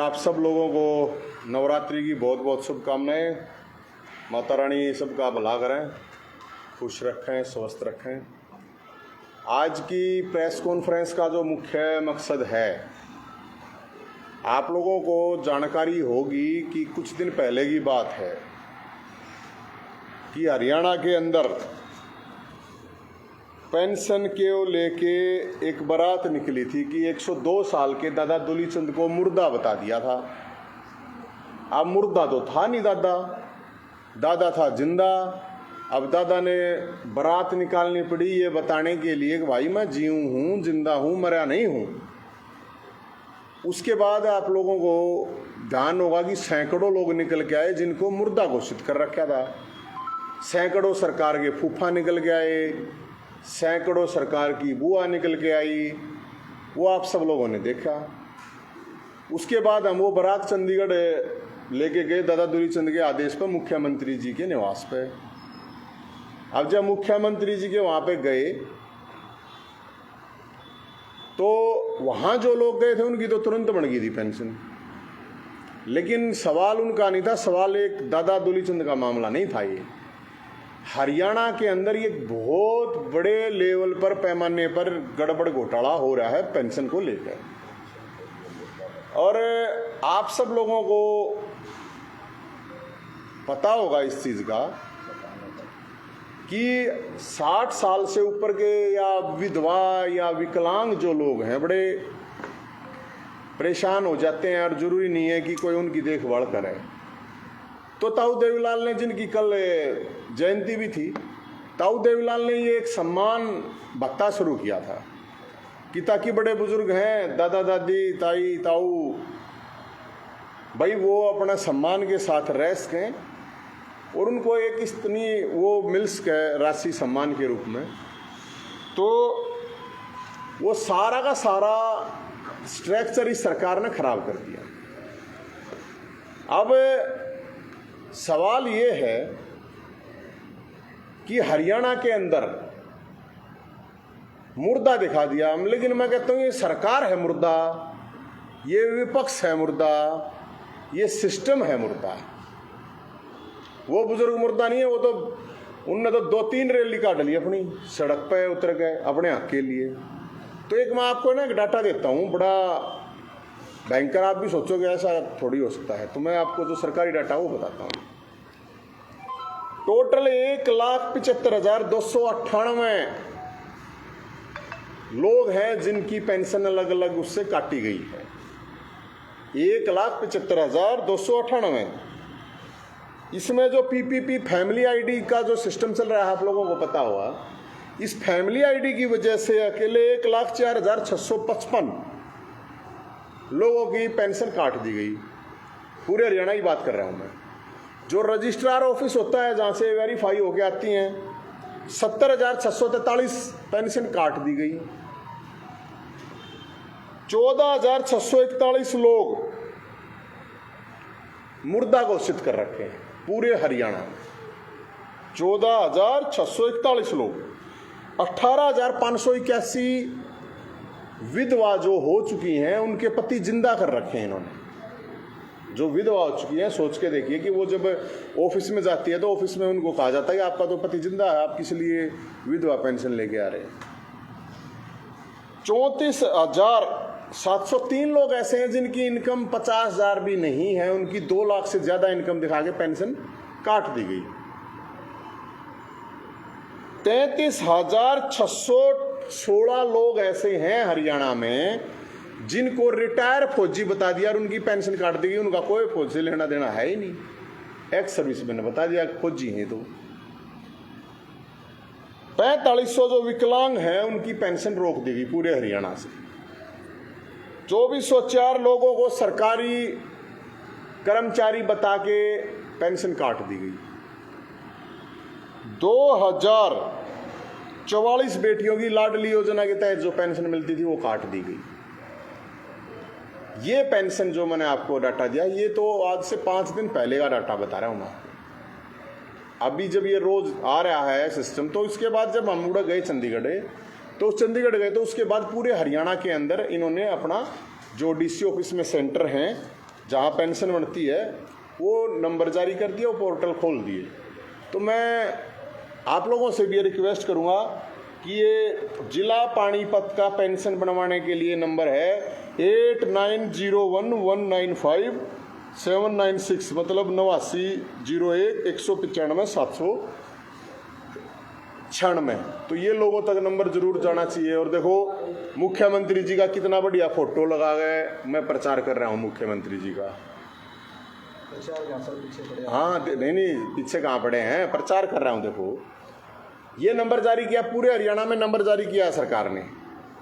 आप सब लोगों को नवरात्रि की बहुत बहुत शुभकामनाएं। माता रानी सबका भला करें, खुश रखें, स्वस्थ रखें। आज की प्रेस कॉन्फ्रेंस का जो मुख्य मकसद है, आप लोगों को जानकारी होगी कि कुछ दिन पहले की बात है कि हरियाणा के अंदर पेंशन के लेके एक बारात निकली थी कि 102 साल के दादा दुलीचंद को मुर्दा बता दिया था। अब मुर्दा तो था नहीं, दादा था जिंदा। अब दादा ने बारात निकालनी पड़ी ये बताने के लिए कि भाई मैं जीऊँ हूँ, जिंदा हूँ, मरा नहीं हूँ। उसके बाद आप लोगों को ध्यान होगा कि सैकड़ों लोग निकल के आए जिनको मुर्दा घोषित कर रखा था। सैकड़ों सरकार के फूफा निकल के आए, सैकड़ों सरकार की बुआ निकल के आई, वो आप सब लोगों ने देखा। उसके बाद हम वो बारात चंडीगढ़ लेके गए दादा दुलीचंद के आदेश पर मुख्यमंत्री जी के निवास पे। अब जब मुख्यमंत्री जी के वहाँ पे गए तो वहाँ जो लोग गए थे उनकी तो तुरंत बन गई थी पेंशन। लेकिन सवाल उनका नहीं था, सवाल एक दादा दुलीचंद का मामला नहीं था। ये हरियाणा के अंदर ये बहुत बड़े लेवल पर, पैमाने पर गड़बड़ घोटाला हो रहा है पेंशन को लेकर। और आप सब लोगों को पता होगा इस चीज का कि 60 साल से ऊपर के या विधवा या विकलांग जो लोग हैं बड़े परेशान हो जाते हैं और जरूरी नहीं है कि कोई उनकी देखभाल करे। तो ताऊ देवीलाल ने, जिनकी कल जयंती भी थी, ताऊ देवीलाल ने ये एक सम्मान भत्ता शुरू किया था कि ताकि बड़े बुजुर्ग हैं, दादा दादी, ताई ताऊ, भाई वो अपना सम्मान के साथ रह सकें और उनको एक इतनी वो मिल सके राशि सम्मान के रूप में। तो वो सारा का सारा स्ट्रक्चर इस सरकार ने खराब कर दिया। अब सवाल ये है कि हरियाणा के अंदर मुर्दा दिखा दिया। लेकिन मैं कहता हूं ये सरकार है मुर्दा, ये विपक्ष है मुर्दा, ये सिस्टम है मुर्दा। वो बुजुर्ग मुर्दा नहीं है, वो तो उनने तो 2-3 रैली काट ली अपनी, सड़क पे उतर गए अपने हक के लिए। तो एक मैं आपको ना एक डाटा देता हूं, बड़ा भयंकर। आप भी सोचोगे ऐसा थोड़ी हो सकता है, तो मैं आपको जो सरकारी डाटा वो बताता हूँ। टोटल 1,75,298 लोग हैं जिनकी पेंशन अलग अलग उससे काटी गई है। 1,75,298। इसमें जो पीपीपी फैमिली आईडी का जो सिस्टम चल रहा है, आप लोगों को पता होगा, इस फैमिली आईडी की वजह से अकेले 1,04,655 लोगों की पेंशन काट दी गई। पूरे हरियाणा की बात कर रहा हूं मैं। जो रजिस्ट्रार ऑफिस होता है जहां से वेरीफाई होके आती हैं, 70,643 पेंशन काट दी गई। 14,641 लोग मुर्दा घोषित कर रखे हैं पूरे हरियाणा में। 14,641 लोग। 18,581 विधवा जो हो चुकी हैं उनके पति जिंदा कर रखे हैं इन्होंने। जो विधवा हो चुकी हैं, सोच के देखिए कि वो जब ऑफिस में जाती है तो ऑफिस में उनको कहा जाता है कि आपका तो पति जिंदा है, आप किस लिए विधवा पेंशन लेके आ रहे हैं। 34,703 लोग ऐसे हैं जिनकी इनकम 50,000 भी नहीं है, उनकी 2 लाख से ज्यादा इनकम दिखा के पेंशन काट दी गई। 33,616 लोग ऐसे हैं हरियाणा में जिनको रिटायर फौजी बता दिया और उनकी पेंशन काट दी गई। उनका कोई फौज से लेना देना है ही नहीं, एक्स सर्विस मैंने बता दिया फौजी हैं। तो 4500 जो विकलांग हैं उनकी पेंशन रोक दी गई पूरे हरियाणा से। 2404 लोगों को सरकारी कर्मचारी बता के पेंशन काट दी गई। 2044 बेटियों की लाडली योजना के तहत जो पेंशन मिलती थी वो काट दी गई। ये पेंशन जो मैंने आपको डाटा दिया, ये तो आज से 5 दिन पहले का डाटा बता रहा हूं मैं। अभी जब ये रोज आ रहा है सिस्टम, तो इसके बाद जब हम उड़ गए चंडीगढ़, तो चंडीगढ़ गए तो उसके बाद पूरे हरियाणा के अंदर इन्होंने अपना जो डीसी ऑफिस में सेंटर हैं जहाँ पेंशन बनती है वो नंबर जारी कर दिया, वो पोर्टल खोल दिए। तो मैं आप लोगों से भी ये रिक्वेस्ट करूँगा कि ये जिला पानीपत का पेंशन बनवाने के लिए नंबर है 8901195796, मतलब 8901-195-796। तो ये लोगों तक नंबर जरूर जाना चाहिए। और देखो मुख्यमंत्री जी का कितना बढ़िया फोटो लगा गए, मैं प्रचार कर रहा हूँ मुख्यमंत्री जी का। हाँ नहीं पीछे कहाँ पड़े हैं, प्रचार कर रहा हूँ। देखो ये नंबर जारी किया, पूरे हरियाणा में नंबर जारी किया है सरकार ने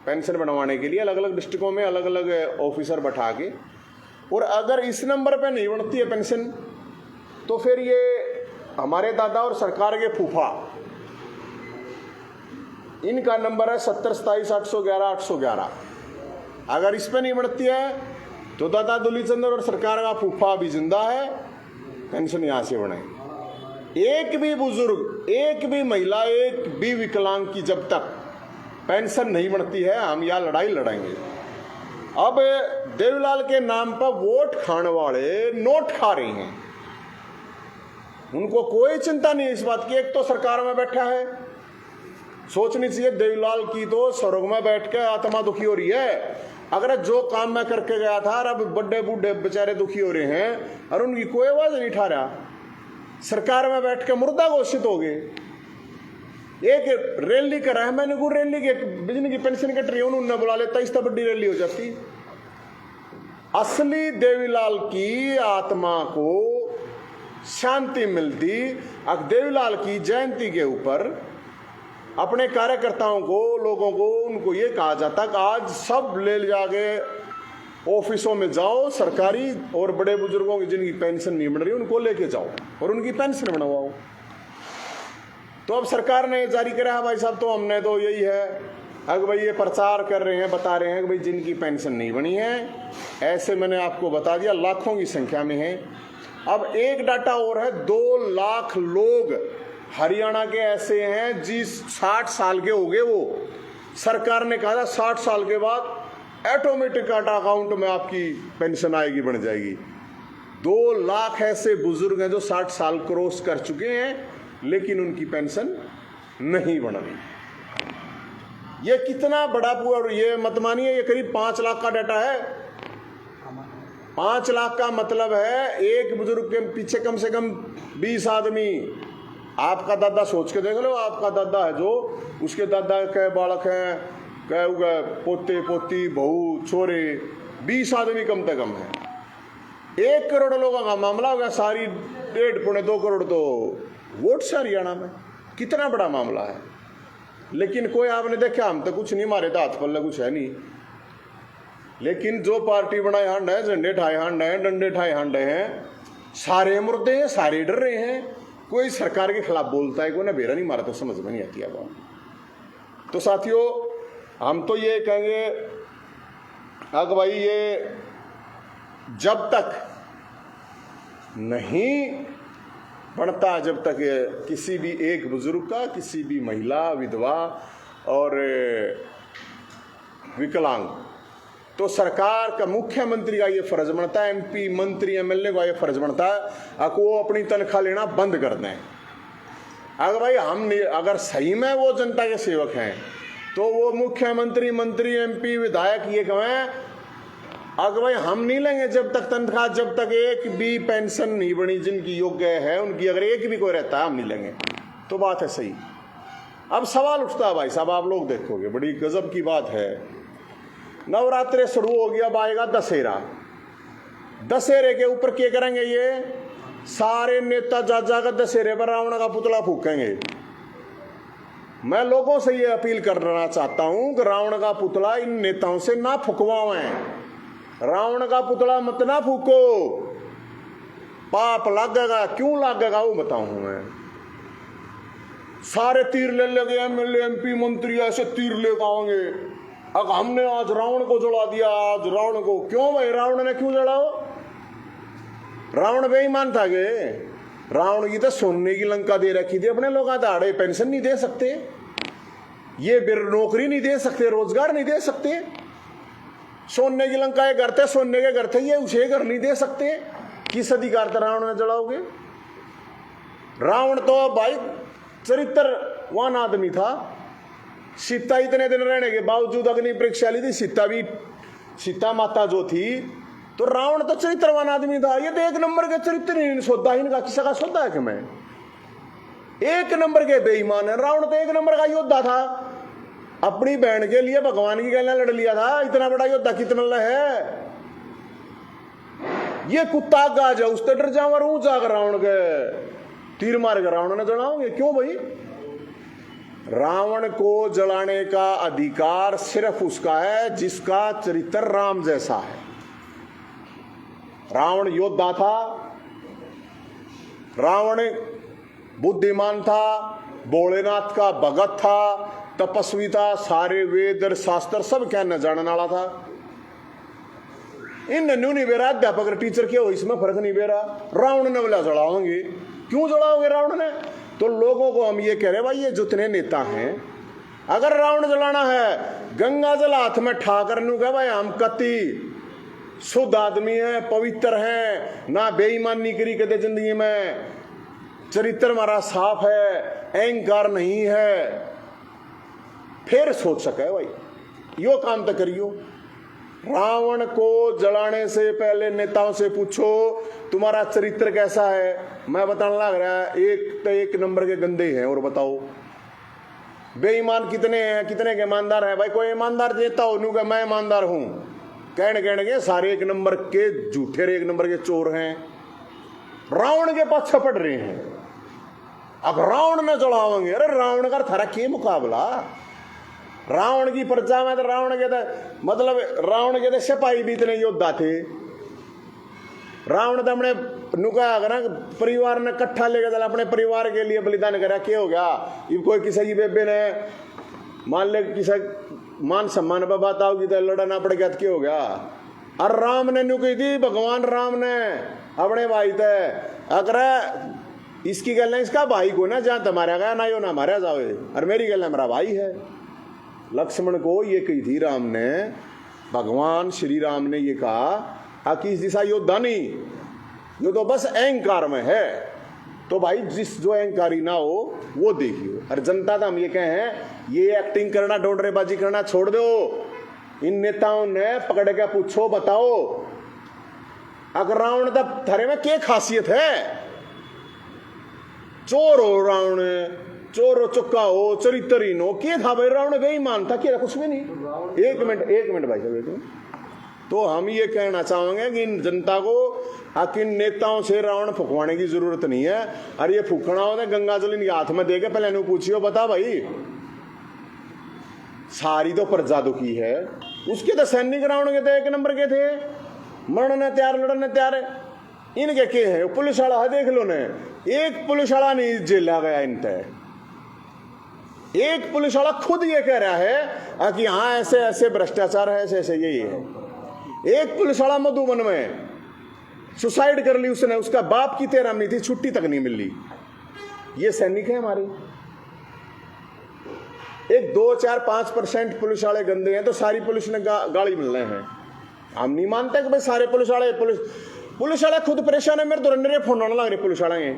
पेंशन बनवाने के लिए, अलग अलग डिस्ट्रिक्टों में अलग अलग ऑफिसर बैठा के। और अगर इस नंबर पे नहीं बनती है पेंशन तो फिर ये हमारे दादा और सरकार के फूफा, इनका नंबर है 7027811811। अगर इस पे नहीं बनती है तो दादा दुलीचंद्र और सरकार का फूफा भी जिंदा है, पेंशन यहाँ से बनाए। एक भी बुजुर्ग, एक भी महिला, एक भी विकलांग की जब तक पेंशन नहीं बनती है हम यह लड़ाई लड़ाएंगे। अब देवीलाल के नाम पर वोट खाने वाले नोट खा रहे हैं, उनको कोई चिंता नहीं इस बात की। एक तो सरकार में बैठा है, सोचनी चाहिए देवीलाल की तो स्वर्ग में बैठ के आत्मा दुखी हो रही है। अगर जो काम मैं करके गया था, अब बड़े बूढ़े बेचारे दुखी हो रहे हैं और उनकी कोई आवाज नहीं उठा रहा, सरकार में बैठ के मुर्दा घोषित हो गए। एक रैली करा है मैंने, को रैली के बिजली की पेंशन कट रही है, उन्होंने बुला लेता, इस बड़ी रैली हो जाती। असली देवीलाल की आत्मा को शांति मिलती अब देवीलाल की जयंती के ऊपर अपने कार्यकर्ताओं को, लोगों को, उनको ये कहा जाता कि आज सब ले जाके ऑफिसों में जाओ, सरकारी और बड़े बुजुर्गों की जिनकी पेंशन नहीं बन रही उनको लेके जाओ और उनकी पेंशन बनवाओ। तो अब सरकार ने जारी करा है भाई साहब, तो हमने तो यही है अगर भाई ये प्रचार कर रहे हैं, बता रहे हैं कि भाई जिनकी पेंशन नहीं बनी है, ऐसे मैंने आपको बता दिया लाखों की संख्या में है। अब एक डाटा और है, 2 लाख लोग हरियाणा के ऐसे हैं जिस 60 साल के हो गए, वो सरकार ने कहा था 60 साल के बाद ऑटोमेटिक काटा अकाउंट में आपकी पेंशन आएगी, बन जाएगी। 2 लाख ऐसे बुजुर्ग हैं जो 60 साल क्रॉस कर चुके हैं लेकिन उनकी पेंशन नहीं बन रही। ये कितना बड़ा पूरा, ये मत मानिए ये करीब 5 लाख का डाटा है। 5 लाख का मतलब है एक बुजुर्ग के पीछे कम से कम 20 आदमी। आपका दादा सोच के देख लो, आपका दादा है जो, उसके दादा के बालक हैं, कह पोते पोती बहू छोरे, 20 आदमी कम से कम है। 1 करोड़ लोगों का मामला होगा, सारी 1.5-2 करोड़ तो वोट से हरियाणा में, कितना बड़ा मामला है। लेकिन कोई आपने देखा, हम तो कुछ नहीं, मारे तो हाथ पल्ले कुछ है नहीं। लेकिन जो पार्टी बनाए हांड है, झंडे ठाए हांड है, डंडे ठाए हांड हैं, सारे मुर्दे हैं, सारे डर रहे हैं। कोई सरकार के खिलाफ बोलता है, कोई ना बेरा नहीं मारा, तो समझ में नहीं आती है बात। तो साथियों हम तो ये कहेंगे अगर भाई ये जब तक नहीं बनता, जब तक किसी भी एक बुजुर्ग का, किसी भी महिला, विधवा और विकलांग, तो सरकार का, मुख्यमंत्री का ये फर्ज बनता है, MP मंत्री MLA का ये फर्ज बनता है कि वो अपनी तनख्वाह लेना बंद कर दें। अगर भाई हम अगर सही में वो जनता के सेवक हैं तो वो मुख्यमंत्री, मंत्री, MP, विधायक ये कहें अगर भाई हम नहीं लेंगे जब तक तनख्वाह, जब तक एक भी पेंशन नहीं बनी जिनकी योग्य है उनकी, अगर एक भी कोई रहता है हम नहीं लेंगे, तो बात है सही। अब सवाल उठता है भाई साहब, आप लोग देखोगे बड़ी गजब की बात है, नवरात्रे शुरू हो गया, अब आएगा दशहरा। दशहरे के ऊपर क्या करेंगे, ये सारे नेता जा जाकर दशहरे पर रावण का पुतला फूकेंगे। मैं लोगों से ये अपील करना चाहता हूं कि रावण का पुतला इन नेताओं से ना फुकवाएं। रावण का पुतला मत ना फूको, पाप लागेगा। क्यों लागेगा वो बताऊं मैं। सारे तीर ले लेंगे, MLA MP मंत्री ऐसे तीर लेकर आएंगे, अब हमने आज रावण को जला दिया, आज रावण को। क्यों भाई, रावण ने क्यों जलाओ? रावण बेईमान था गे, रावण की तो सोने की लंका दे रखी थी, अपने लोग दाड़े पेंशन नहीं दे सकते, ये नौकरी नहीं दे सकते, रोजगार नहीं दे सकते, सोने की लंका के घर थे, सोने के घर थे, ये उसे घर नहीं दे सकते। किस अधिकार से रावण ने जलाओगे? रावण तो भाई चरित्रवान आदमी था। सीता इतने दिन रहने के बावजूद अग्नि परीक्षा ली थी, सीता माता जो थी, तो रावण तो चरित्रवान आदमी था। ये तो एक नंबर के चरित्र सौदा ही इनका, किसी का सौदा है कि मैं एक नंबर के बेईमान है। रावण तो एक नंबर का योद्धा था, अपनी बहन के लिए भगवान की गले लड़ लिया था। इतना बड़ा योद्धा कितना है? ये कुत्ता गाज है, उससे डर जावर हूं जाकर रावण के तीर मार कर रावण ने जलाओगे क्यों भाई? रावण को जलाने का अधिकार सिर्फ उसका है जिसका चरित्र राम जैसा है। रावण योद्धा था, रावण बुद्धिमान था, भोलेनाथ का भगत था, तपस्वी था, सारे वेद और शास्त्र सब कहने जानने वाला था। इन नन्नू नहीं बेरा, अध्यापक टीचर के हो इसमें फर्क नहीं बेरा। रावण ने बोला जलाओगे, क्यों जलाओगे रावण ने? तो लोगों को हम ये कह रहे भाई, ये जितने नेता हैं, अगर रावण जलाना है, गंगा जल हाथ में ठाकर नू कह भाई हम कति शुद्ध आदमी है, पवित्र है, ना बेईमानी करी कदे जिंदगी में, चरित्र हमारा साफ है, अहंकार नहीं है, फिर सोच सके भाई यो काम तो करियो। रावण को जलाने से पहले नेताओं से पूछो तुम्हारा चरित्र कैसा है। मैं बताने लग रहा है, एक तो एक नंबर के गंदे हैं। और बताओ बेईमान कितने हैं, कितने के ईमानदार हैं? भाई कोई ईमानदार नेता हो नू मैं ईमानदार हूं कहने के सारे एक नंबर के झूठे, एक नंबर के चोर हैं, रावण के पाछे पड़ रहे हैं। अब रावण ने जलाओगे, अरे रावण का थारा के मुकाबला? रावण की प्रजा में तो रावण के मतलब रावण के सिपाही भी इतने योद्धा थे। रावण तो अपने नुका ना परिवार ने इकट्ठा लेकर चला, अपने परिवार के लिए बलिदान करा। क्या हो गया? ये कोई किसी की बेबे ने मान ले किसी मान सम्मान पर बात आओगी तो लड़ना पड़ गया, तो क्या हो गया? और राम ने नुकी थी, भगवान राम ने अपने भाई थे, अगर इसकी गल है इसका भाई को ना जहां तुम्हारा गया ना यो ना मारा जाओ, और मेरी गल है मेरा भाई है। लक्ष्मण को ये कही थी राम ने, भगवान श्री राम ने ये कहा कि इस दिशा योद्धा नहीं, यो तो बस अहंकार में है। तो भाई जिस जो अहंकारी ना हो वो देखियो। और जनता तो हम ये कहें, ये एक्टिंग करना, डोडरेबाजी करना छोड़ दो। इन नेताओं ने पकड़ के पूछो, बताओ अगर रावण तब थारे में क्या खासियत है? चोर हो रावण, चोर हो, चुक्का हो, चरित्रहीन हो, क्या था भाई रावण? बेईमान था, क्या कुछ भी नहीं। एक मिनट भाई साहब, एक मिनट। तो हम ये कहना चाहेंगे कि इन जनता को किन नेताओं से रावण फुकवाने की जरूरत नहीं है। अरे ये फूकना होता है गंगा जल इनके हाथ में दे के पहले पूछियो, बता भाई सारी तो प्रजा दुखी है। उसके तो सैनिक रावण के थे एक नंबर के थे, मरने तैयार, लड़ने तैयार। इनके के है पुलिस वाला है, देख लो ने, एक पुलिस वाला नहीं जेला गया इन तय। एक पुलिस वाला खुद ये कह रहा है कि हाँ ऐसे ऐसे भ्रष्टाचार है, ऐसे ऐसे यही है। एक पुलिस वाला मधुबन में सुसाइड कर ली उसने, उसका बाप की 13 महीने थी, छुट्टी तक नहीं मिल ली। ये सैनिक है हमारे। एक 2, 4, 5% पुलिस वाले गंदे हैं तो सारी पुलिस ने गाली मिल रहे हैं। हम नहीं मानते कि भाई सारे पुलिस वाले खुद परेशान है। मेरे तो रंडरे फोन आने लग रहे पुलिस वाले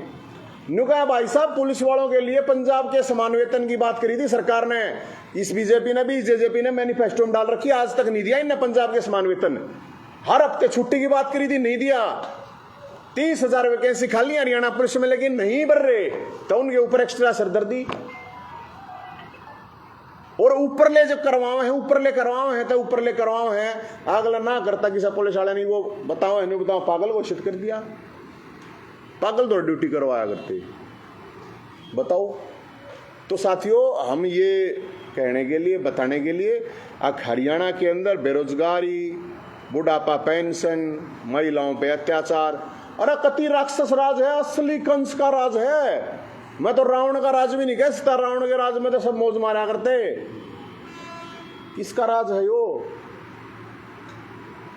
नुका। भाई साहब पुलिस वालों के लिए पंजाब के समान वेतन की बात करी थी सरकार ने, इस बीजेपी ने भी, इस जेजेपी ने मैनिफेस्टो में डाल रखी, आज तक नहीं दिया इनने पंजाब के समान वेतन। हर हफ्ते छुट्टी की बात करी थी, नहीं दिया। 30,000 वैकेंसी खाली हरियाणा पुलिस में, लेकिन नहीं भर रहे तो उनके ऊपर एक्स्ट्रा सरदर्दी। और ऊपर ले जो करवाओ है, ऊपर ले करवाओ है तो ऊपर ले करवाओ है, अगला ना करता किसी पुलिस वाले नहीं, वो बताओ नहीं बताओ पागल घोषित कर दिया। पागल तो ड्यूटी करवाया करते, बताओ। तो साथियों हम ये कहने के लिए, बताने के लिए, हरियाणा के अंदर बेरोजगारी, बुढ़ापा पेंशन, महिलाओं पे अत्याचार, अरे कति राक्षस राज है, असली कंस का राज है। मैं तो रावण का राज भी नहीं कह सकता, रावण के राज में तो सब मौज मारा करते। किसका राज है यो?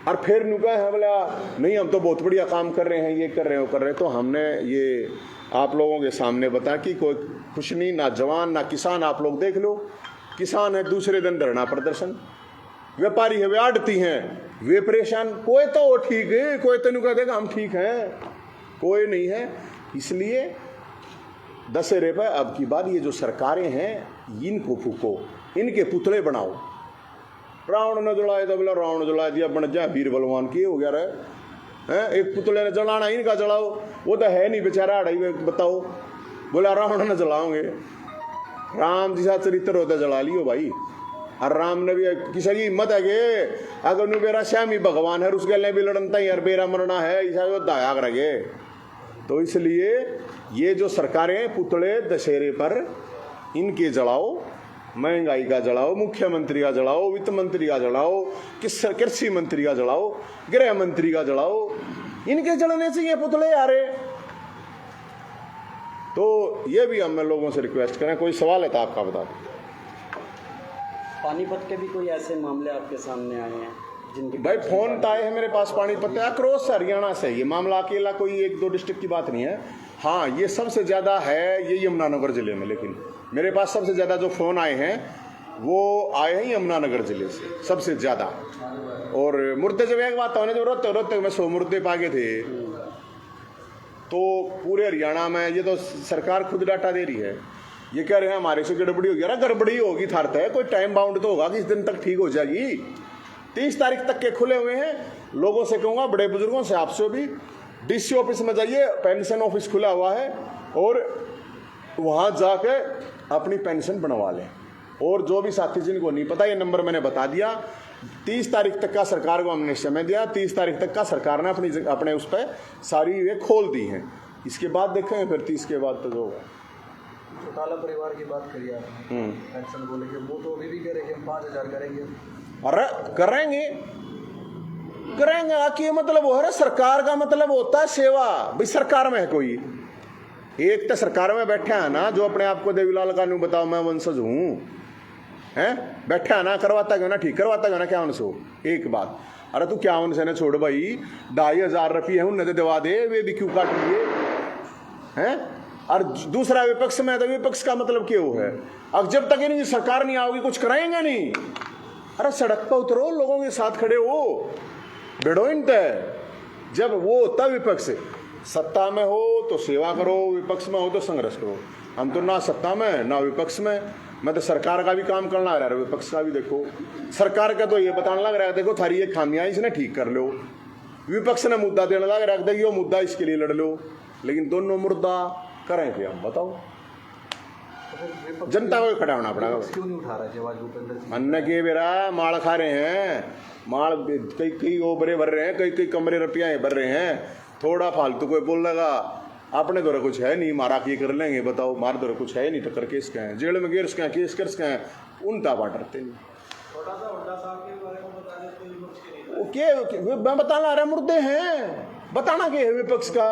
और फिर नुका है बोला नहीं हम तो बहुत बढ़िया काम कर रहे हैं, ये कर रहे हैं, वो कर रहे हैं। तो हमने ये आप लोगों के सामने बताया कि कोई कुछ नहीं, ना जवान ना किसान। आप लोग देख लो, किसान है दूसरे दिन धरना प्रदर्शन, व्यापारी है वे आड़ती हैं, वे परेशान। कोई तो ठीक है, कोई तेन कह देगा हम ठीक हैं, कोई नहीं है। इसलिए दशहरे पर अब की बात ये जो सरकारें हैं इनको फूको, इनके पुतले बनाओ। रावण ने जलाया तो बोला रावण जला दिया, बन जा वीर बलवान की हो गया रे हैं। एक पुतले ने जलाना इनका जलाओ, वो तो है नहीं बेचारा अड़ाई में, बताओ। बोला रावण ने जलाओगे, राम जैसा चरित्र होता जला लियो भाई। और राम ने भी किसी की हिम्मत है कि अगर नु बेरा श्यामी भगवान है उसके लिए भी लड़नता ही, बेरा मरना है ऐसा योद्धा आग रगे। तो इसलिए ये जो सरकारें पुतले दशहरे पर इनके जलाओ, महंगाई का जलाओ, मुख्यमंत्री का जलाओ, वित्त मंत्री का जलाओ, कृषि मंत्री का जलाओ, गृह मंत्री का जलाओ, इनके जलने से ये पुतले आ रहे। तो ये भी हम लोगों से रिक्वेस्ट करें, कोई सवाल है तो आपका बता दें। पानीपत के भी कोई ऐसे मामले आपके सामने आए हैं जिनके भाई फोन तो आए हैं मेरे पास पानीपत आक्रोश हरियाणा से। ये मामला अकेला कोई एक दो डिस्ट्रिक्ट की बात नहीं है। हाँ, ये सबसे ज़्यादा है ये यमुनानगर ज़िले में, लेकिन मेरे पास सबसे ज़्यादा जो फ़ोन आए हैं वो आए हैं यमुनानगर ज़िले से सबसे ज़्यादा। और मुर्दे जब एक बात होने जब रोते में 100 मुर्दे पागे थे, तो पूरे हरियाणा में ये तो सरकार खुद डाटा दे रही है। ये कह रहे हैं हमारे से गड़बड़ी होगी। अरे गड़बड़ी होगी थारता है, कोई टाइम बाउंड तो होगा कि इस दिन तक ठीक हो जाएगी। 30 तारीख तक के खुले हुए हैं। लोगों से कहूँगा, बड़े बुजुर्गों से, आपसे भी, डीसी ऑफिस में जाइए, पेंशन ऑफिस खुला हुआ है और वहाँ जाके अपनी पेंशन बनवा लें। और जो भी साथी जिनको नहीं पता, ये नंबर मैंने बता दिया। 30 तारीख तक का सरकार को हमने समय दिया, 30 तारीख तक का सरकार ने अपने उस पर सारी वे खोल दी हैं। इसके बाद देखेंगे फिर 30 के बाद तो जो होगा। चौटाला परिवार की बात करिए आपने, पेंशन को लेकर, वो तो अभी भी कह रहे कि हम 5,000 करेंगे। अरे करेंगे आके मतलब वो है, सरकार का मतलब होता है सेवा। भाई सरकार में है कोई एक तो सरकार में बैठा है ना, जो अपने आप को देवीलाल का न्यू बताओ मैं वंशज हूँ, हैं बैठा है ना, करवाता क्यों ना, ठीक करवाता क्यों ना, क्या उनसे एक बात। अरे तू क्या उनसे ना छोड़ भाई, 2,500 रुपये है उन्हें दिवा दे, वे भी क्यों काट लिए हैं। और दूसरा विपक्ष में, तो विपक्ष का मतलब क्यों है। अब जब तक इनकी सरकार नहीं आओगी कुछ कराएंगे नहीं। अरे सड़क पर उतरो, लोगों के साथ खड़े हो, भिड़ो इन तय। जब वो होता विपक्ष, सत्ता में हो तो सेवा करो, विपक्ष में हो तो संघर्ष करो। हम तो ना सत्ता में ना विपक्ष में। मैं तो सरकार का भी काम करना रहा है, विपक्ष का भी। देखो सरकार का तो ये बताने लग रहा है, देखो थारी ये खामियां इसने ठीक कर लो। विपक्ष ने मुद्दा देने लग रहा है, ये मुद्दा इसके लिए लड़ लो। लेकिन दोनों मुद्दा करें क्या हम बताओ। जनता को खड़ा होना पड़ेगा। क्यों नहीं उठा रहे आवाज भूपेंद्र सिंह? अन्य के बेरा माल खा रहे हैं, माल कई ओबरे भर रहे हैं, कई कमरे रुपया भर रहे हैं। थोड़ा फालतू कोई बोल लगा, अपने दौरे कुछ है नहीं, मारा की कर लेंगे, बताओ मार दौरे कुछ है नहीं, टक्कर केस क्या है, जेल में गिर के केस कर के हैं, उन ताबा डरते नहीं। मैं बताना रहा मुद्दे हैं, बताना क्या है विपक्ष का।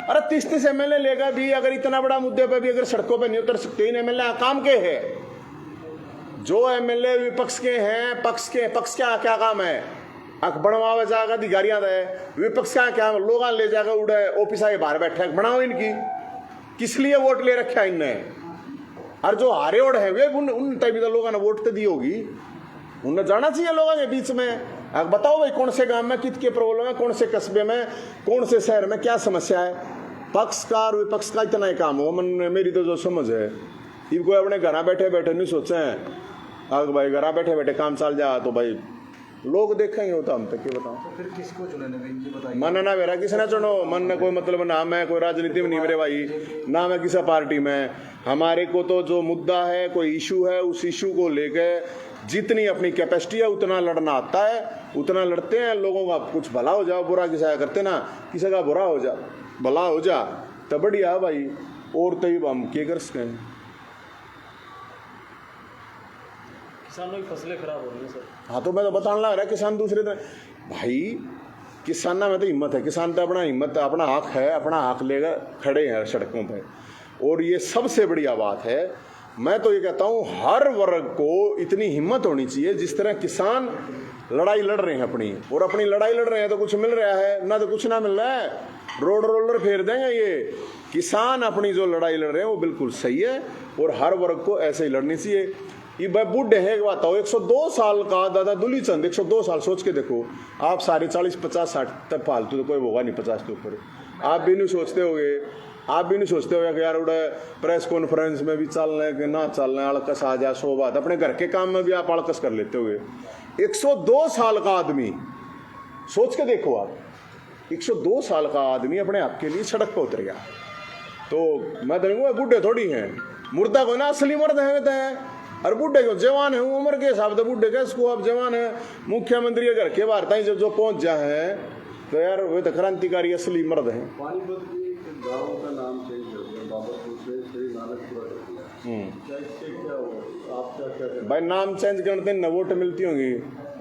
अरे 30 MLA लेगा भी, अगर इतना बड़ा मुद्दे पे भी अगर सड़कों पे नहीं उतर सकते, इन MLA काम के है। जो MLA विपक्ष के हैं, पक्ष का क्या काम है, बनवावे जाएगा अधिकारियां है, विपक्ष का क्या लोग ले जाएगा उड़े ऑफिस आगे बाहर बैठे बनाओ इनकी, किस लिए वोट ले रखा है इनने। और जो हारे ओढ़ है वे उन तभी तो लोगों ने वोट तो दी होगी, उन्हें जाना चाहिए लोगों के बीच में। अब बताओ भाई कौन से गांव में कितने प्रॉब्लम है, कौन से कस्बे में, कौन से शहर में क्या समस्या है। पक्ष का और विपक्ष का इतना ही काम हो। मेरी तो जो समझ है, इनको अपने घर बैठे बैठे नहीं सोचे हैं अगर भाई घर बैठे बैठे काम चल जाए तो भाई लोग देखेंगे। होता हम तक ये बताओ, तो फिर किसको चुने? मन ना मेरा किसी ना चुनो, मन ने कोई मतलब ना मैं कोई राजनीति में नहीं मेरे भाई, ना मैं किसी पार्टी में। हमारे को तो जो मुद्दा है, कोई इशू है, उस इशू को लेकर जितनी अपनी कैपेसिटी है उतना लड़ना आता है, उतना लड़ते हैं। लोगों का कुछ भला हो जाओ, बुरा किसी करते ना, किसी का बुरा हो जा भला हो जा तो बढ़िया भाई। और तो हम क्या कर सकते हैं। किसानों की फसलें खराब हो रही हैं सर। हाँ तो मैं तो बताने लग रहा है, किसान दूसरे दिन भाई किसाना में तो हिम्मत है, किसान तो अपना हिम्मत अपना हक है, अपना हक लेकर खड़े हैं सड़कों पे। और ये सबसे बढ़िया बात है। मैं तो ये कहता हूँ हर वर्ग को इतनी हिम्मत होनी चाहिए, जिस तरह किसान लड़ाई लड़ रहे हैं अपनी, और अपनी लड़ाई लड़ रहे हैं तो कुछ मिल रहा है ना, तो कुछ ना मिल रहा है, रोड रोलर फेर देंगे। ये किसान अपनी जो लड़ाई लड़ रहे हैं वो बिल्कुल सही है, और हर वर्ग को ऐसे ही लड़नी चाहिए। ये भाई बूढ़े हैं एक बात हो, 102 साल का दादा दुली चंद, 102 साल सोच के देखो। आप सारे 40 50 60 तक फालतू तो कोई होगा नहीं 50 के ऊपर। आप भी नहीं सोचते होगे, आप भी नहीं सोचते हो कि यार उड़ा प्रेस कॉन्फ्रेंस में भी चलना है कि ना चलना है, अड़कस आ जाए 100 बात। अपने घर के काम में भी आप अड़कस कर लेते होगे। 102 साल का आदमी, सोच के देखो आप, 102 साल का आदमी अपने हक के लिए सड़क पर उतर गया। तो मैं देखूंगा बूढ़े थोड़ी हैं, मुर्दा को ना असली मर्द है और बूढ़े को जवान है, उम्र के हिसाब से बूढ़े के इसको अब जवान है। मुख्यमंत्री के घर के बाहर तक जो पहुंच जाए हैं तो यार वे तो क्रांतिकारी असली मर्द हैं। पानीपत की गाँव का नाम चेंज हो गया, बाबरपुर से श्री नानकपुरा कर दिया। क्या इससे क्या हुआ, आप क्या भाई नाम चेंज करते न वोट मिलती होंगी,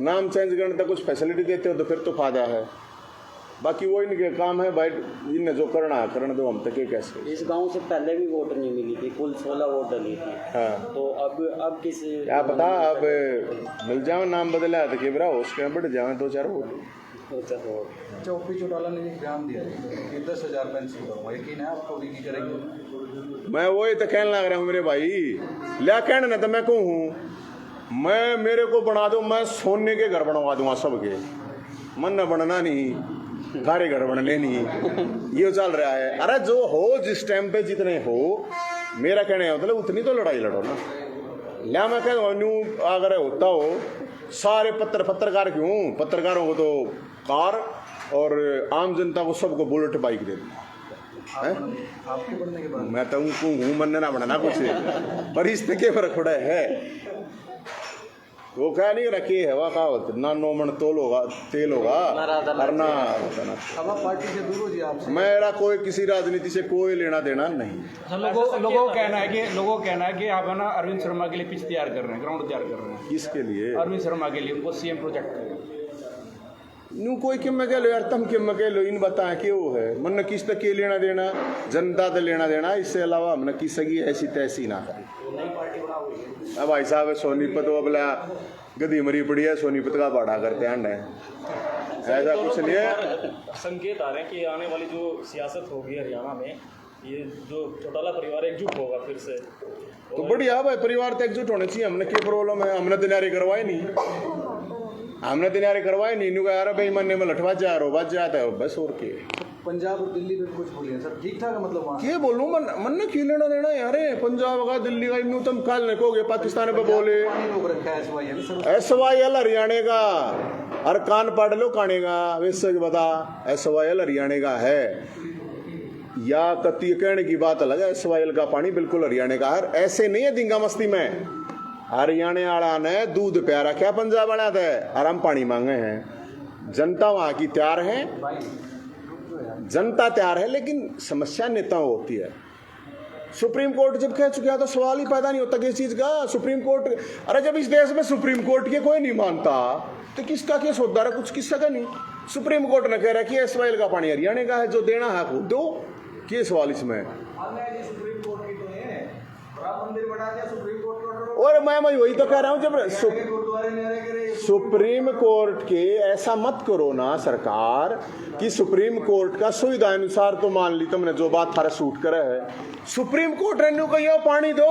नाम चेंज करते कुछ फैसिलिटी देते हो तो फिर तो फायदा है। बाकी वो इनके काम है भाई, इन्हें जो करना है करने दो, हम तक ये कैसे। इस गांव से पहले भी वोट नहीं मिली थी, कुल 16 वोट डली थी। हाँ तो अब किस क्या पता, अब मिल जाओ नाम बदला तो केबरा उसके बढ़ जाए 2-4 वोट। अच्छा, ओपी चौटाला ने एक बयान दिया है कि 10,000 पेंशन करूँगा, यकीन है आपको भी की करेंगे? मैं वही तो कहने लग रहा हूँ मेरे भाई, लिया कहने ना तो मैं कहूँ, मैं मेरे को बना दो, मैं सोने के घर बनवा दूंगा सबके, मन न बनना नहीं, खारे घर बनने नहीं। ये चल रहा है। अरे जो हो जिस टाइम पे जितने हो, मेरा कहने है मतलब उतनी तो लड़ाई लड़ो ना। लिया मैं कह दूँ अगर होता हो सारे पत्रकार क्यों, पत्रकारों को तो कार और आम जनता को सबको बुलेट बाइक दे दी। आपके बढ़ने के बाद मैं तो हूँ मन ना बनाना कुछ पर इस के फर्क पड़ा है। वो कह नहीं रखी हवा का ना 9 मन तोल होगा तेल होगा और ना। अब आप पार्टी से दूर हो जी आपसे? मेरा कोई किसी राजनीति से कोई लेना देना नहीं। लोगों का कहना है कि आप है ना अरविंद शर्मा के लिए पिच तैयार कर रहे हैं, ग्राउंड तैयार कर रहे हैं। किसके लिए? अरविंद शर्मा के लिए, उनको सीएम प्रोजेक्ट। न्यू कोई किम में कह लो यार, तुम किम में कह लो, इन बताएं कि वो है मन किस तक के लेना देना, जनता तो लेना देना, इससे अलावा हमने किस की ऐसी तैसी ना करी। अब भाई साहब सोनीपत वो बोला गदी मरी पड़ी है, सोनीपत का बाड़ा करते हैं, ऐसा कुछ नहीं है। संकेत आ रहे हैं कि आने वाली जो सियासत होगी हरियाणा में, ये जो चौटाला परिवार एकजुट होगा फिर से। तो बढ़िया भाई, परिवार तो एकजुट होने चाहिए। हमने क्या प्रॉब्लम है? हमने दिनारे करवाए नहीं, हमने दिनारे करवाए नहीं। न्यू यार भाई मन में लठवा जा रो बात जाता है बस। और के पंजाब और दिल्ली में कुछ बोलिए सर, ठीक ठाक है मतलब वहाँ क्या बोलूँ मन ने क्यों लेना देना यार। पंजाब का दिल्ली का न्यू तुम काल ने कहोगे पाकिस्तान पे बोले रोक रखा है SYL SYL हरियाणा का, और कान पढ़ लो काने का वैसे बता। SYL हरियाणा का है या कति कहने की बात अलग है। SYL का पानी बिल्कुल हरियाणा का है, ऐसे नहीं है दिंगा मस्ती में। हरियाणा वाला ने दूध प्या रखा पंजाब वाला थे और हम पानी मांगे हैं। जनता वहां की तैयार है, जनता तैयार है, लेकिन समस्या नेताओं होती है। सुप्रीम कोर्ट जब कह चुका तो सवाल ही पैदा नहीं होता किस चीज का। सुप्रीम कोर्ट, अरे जब इस देश में सुप्रीम कोर्ट के कोई नहीं मानता तो किसका केस होता है? कुछ किसका का नहीं। सुप्रीम कोर्ट ने कह रहा कि SYL का पानी हरियाणा का है, जो देना है वो दो। क्या सवाल इसमें? और मैं वही तो कह रहा हूँ, जब सुप्रीम कोर्ट के ऐसा मत करो ना सरकार कि सुप्रीम कोर्ट का सुविधा अनुसार तो मान ली तुमने जो बात थारा सूट करे है। सुप्रीम कोर्ट रेन्यू कहियो पानी दो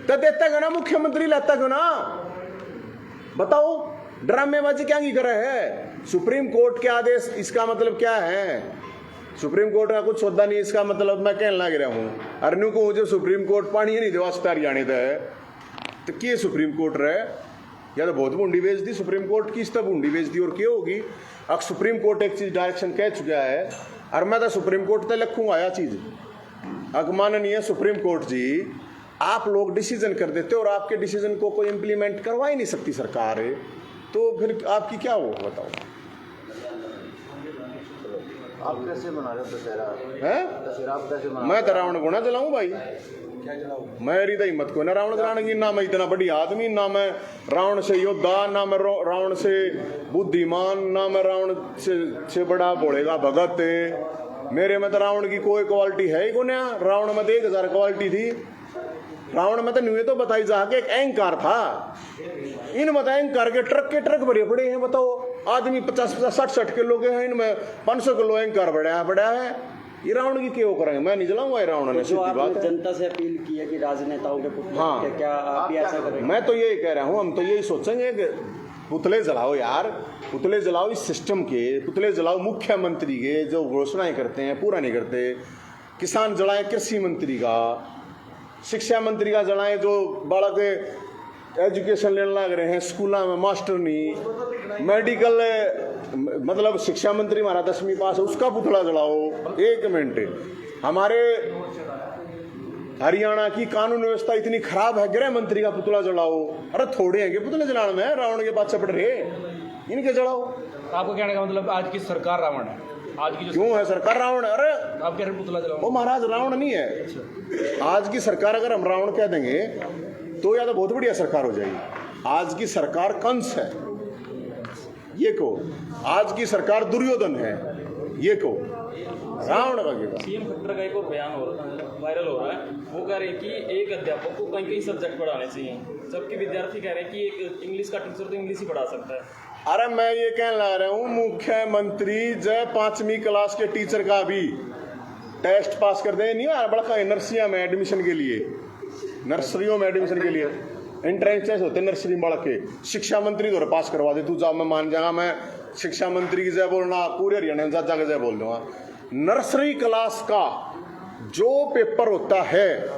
तो देता क्यों ना, मुख्यमंत्री लेता क्यों ना? बताओ ड्रामेबाजी क्या की करे है? सुप्रीम कोर्ट के आदेश, इसका मतलब क्या है? सुप्रीम कोर्ट का कुछ सौदा नहीं, इसका मतलब मैं कहने लग रहा हूँ अरनू को मुझे सुप्रीम कोर्ट पानी ही नहीं दे वास्ता हरियाणा है तो क्या सुप्रीम कोर्ट रहे? या तो बहुत बूंदी बेच दी सुप्रीम कोर्ट की, इस तब बूंदी बेच दी और क्या होगी? अब सुप्रीम कोर्ट एक चीज डायरेक्शन कह चुका है और मैं तो सुप्रीम कोर्ट तक लखूंगा यह चीज। अब माननीय सुप्रीम कोर्ट जी, आप लोग डिसीजन कर देते और आपके डिसीजन को कोई इम्प्लीमेंट करवा ही नहीं सकती सरकार है, तो फिर आपकी क्या हो बताओ? आप कैसे मना रहे हो दशहरा? है आप कैसे मना? मैं तो रावण को ना जलाऊं भाई, क्या जलाओ? मेरी तो हिम्मत को ना रावण जलाने की। ना मैं इतना बड़ी आदमी, ना मैं रावण से योद्धा, ना मैं रावण से बुद्धिमान, ना मैं रावण से बड़ा बोलेगा भगत। मेरे में तो रावण की कोई क्वालिटी है ही को ना। रावण में तो 1000 क्वालिटी थी। रावण में तो न्यू तो बताई जा के एक अहंकार था। इन मत अहंकार के ट्रक भरे पड़े हैं। बताओ आदमी 50-50 60-60 किलो के हैं, इनमें 500 किलो अहंकार बढ़ा है। ये रावण की क्यों करेंगे? मैं नहीं जलाऊंगा ये रावण ने, जो सीधी बात आपने है। जनता से अपील की है कि राजनेताओं के पुतले हाँ। फूटे, क्या आप भी ऐसा करेंगे? मैं तो यही कह रहा हूँ, हम तो यही सोचेंगे कि पुतले जलाओ यार, पुतले जलाओ इस सिस्टम के, पुतले जलाओ मुख्यमंत्री के जो घोषणाएं करते हैं पूरा नहीं करते, किसान जलाएं कृषि मंत्री का, शिक्षा मंत्री का जलाएं जो बालक एजुकेशन लेने लग रहे हैं स्कूलों में मास्टर नहीं, मेडिकल मतलब शिक्षा मंत्री हमारा 10वीं पास है उसका पुतला जलाओ। एक मिनट, हमारे हरियाणा की कानून व्यवस्था इतनी खराब है, गृह मंत्री का पुतला जलाओ। अरे थोड़े हैं कि पुतले जलाने में, रावण के पास चपड़ रहे, इनके जलाओ। आपको कहने का मतलब आज की सरकार रावण है, आज की जो क्यों है सरकार रावण? अरे आप कह रहे हैं पुतला वो जलाओ, महाराज रावण नहीं है। आज की सरकार अगर हम रावण कह देंगे तो या तो बहुत बढ़िया सरकार हो जाएगी। आज की सरकार कंस है ये को, आज की सरकार दुर्योधन है ये को, रावण का सीएम खट्टर का एक और बयान हो रहा है, वायरल हो रहा है। वो कह रहे हैं कि एक अध्यापक को कहीं कहीं सब्जेक्ट पढ़ाने चाहिए, जबकि विद्यार्थी कह रहे हैं कि एक इंग्लिश का टीचर तो इंग्लिश ही पढ़ा सकता है। अरे मैं ये कहने लगा रहा हूँ, मुख्यमंत्री जय 5वीं क्लास के टीचर का भी टेस्ट पास कर दे, नहीं आ बड़ा नर्सरियों में एडमिशन के लिए, नर्सरियों में एडमिशन के लिए एंट्रेंस टेस्ट होते हैं नर्सरी बालक के, शिक्षा मंत्री तो पास करवा दे। तू जाओ, मैं मान जाऊंगा, मैं शिक्षा मंत्री की जय बोलना पूरे हरियाणा में जा जय बोल दूंगा। नर्सरी क्लास का जो पेपर होता है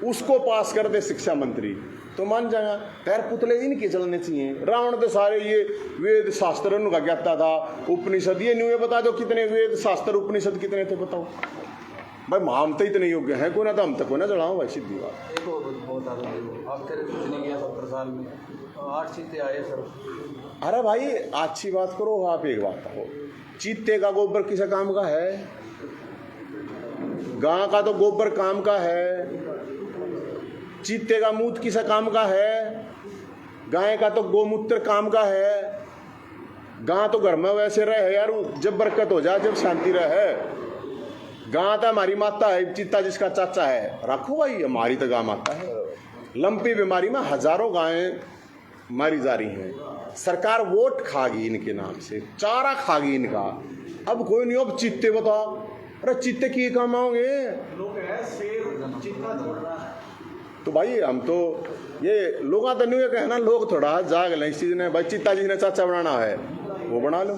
उसको पास कर दे शिक्षा मंत्री तो मान जाएगा। पैर पुतले इनके चलने चाहिए। रावण तो सारे ये वेद शास्त्र उनका ज्ञाता था, उपनिषद ये नहीं है, बता दो कितने वेद शास्त्र उपनिषद कितने थे बताओ भाई। हम तो इतने योग्य हैं कोई ना, तो हम तक कोई ना चढ़ाओ भाई, सीधी बात। एक और बहुत ज़्यादा आप कह रहे कुछ नहीं किया 70 साल में, 8 चीते आए सर। अरे भाई अच्छी बात करो, आप एक बात कहो, चीते का गोबर किस काम का है? गां का तो गोबर काम का है, चीते का मूत किस काम का है? गाय का तो गोमूत्र काम का है। गां तो घर में वैसे रहे यार, जब बरकत हो जाए, जब शांति रहे। गां तो हमारी माता है, चीता जिसका चाचा है, रखो भाई, हमारी तो गां माता है। लंपी बीमारी में हजारों गायें मारी जा रही हैं। सरकार वोट खागी इनके नाम से, चारा खागी इनका। अब कोई नहीं, अब चीते बताओ, अरे चीते की काम आओगे? तो भाई हम तो ये लोग तो नहीं कहना, लोग थोड़ा जाग लें इस चीज ने, भाई चीता जी ने चाचा बनाना है वो बना लो।